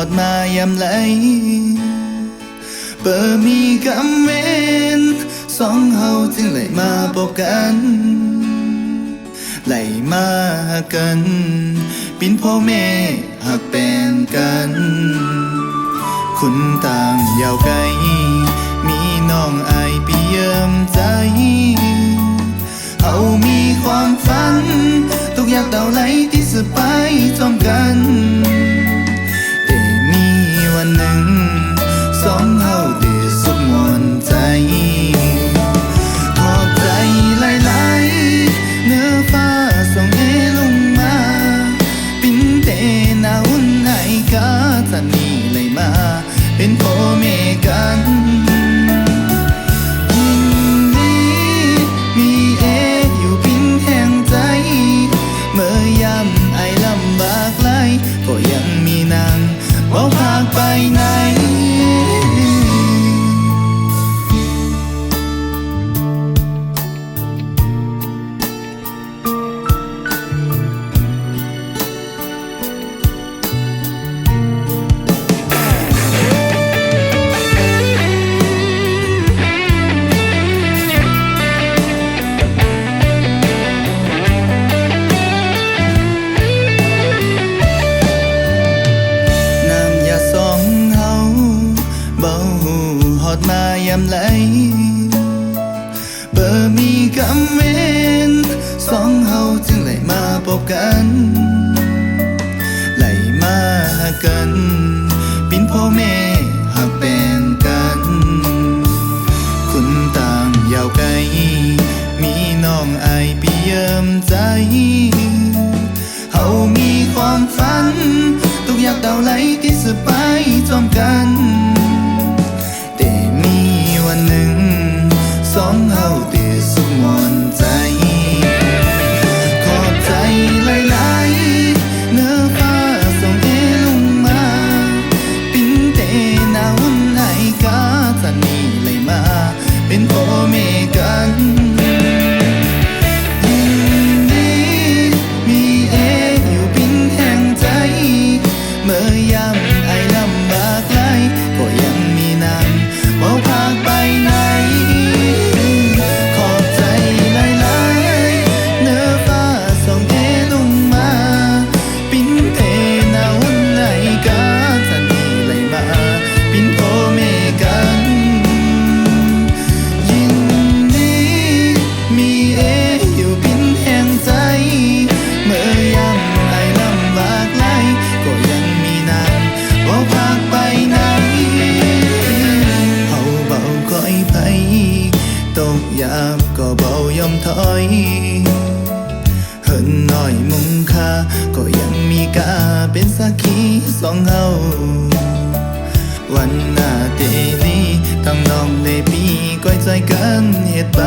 อดมายามไหลเปิดมีคำเว้นสองเฮาจึงไหลมาพบกันไหลมาหากันปินพ่อแม่หักเป็นกันคุณต่างยาวไกลมีน้องอายปีเยิมใจเฮามีความฝันทุกอย่างเต่าไหลที่สบายจอมกันแต่มีวันหนึ่งสองเฮาได้สุขมวนใจขอบใจหลายๆเนื้อฟ้าส่องเอลงมาปิ้นเตหน้าหุ่นไอ้กาท่านนี้เลยมาเป็นพ่อแม่กันยิ่งดีมีเออยู่พินแห่งใจเมื่อยามไอ้ลำบากไหลก็ยังมีนางเว้าพากไปไหนหอดมายามไหลเบอร์มีคำเว้นสองเฮาจึงไหลมาพบกันไหลมาหากันปินพ่อแม่หักเป็นกันคุณต่างยาวไกลมีน้องอายปีเยิมใจเฮามีความฝันทุกอย่างเต่าไหลที่สบายจอมกันวันหนึ่งสองเฮาได้สุขมวนใจขอบใจหลายๆเนื้อฟ้าส่องเอลงมาปิ้นเตหน้าหุ่นไอ้กาท่านนี้เลยมาเป็นพ่อแม่กันยิ่งดีมีเออยู่ปิ้นแห่งใจเมื่อยามไอ้ลำบากไหลก็ยังมีนางเว้าพากไปไหนขอบใจหลายๆเนื้อฟ้าส่องเอลงมาปิ้นเทหน้าหุ่นไอ้กาท่านนี้เลยมาปิ้นพ่อแม่กันยิ่งดีมีเออยู่ปิ้นแห่งใจเมื่อยามไอ้ลำบากไหลก็ยังมีนางเว้าพากไปไหนคอยไผตกยามก็เบายอมถอยเหินหน่อยมุงค่าก็ยังมีกาเป็นสักขีสองเฮาวันหน้าเตลีทั้งน้องได้ปีก้อยใจกันเฮ็ดไป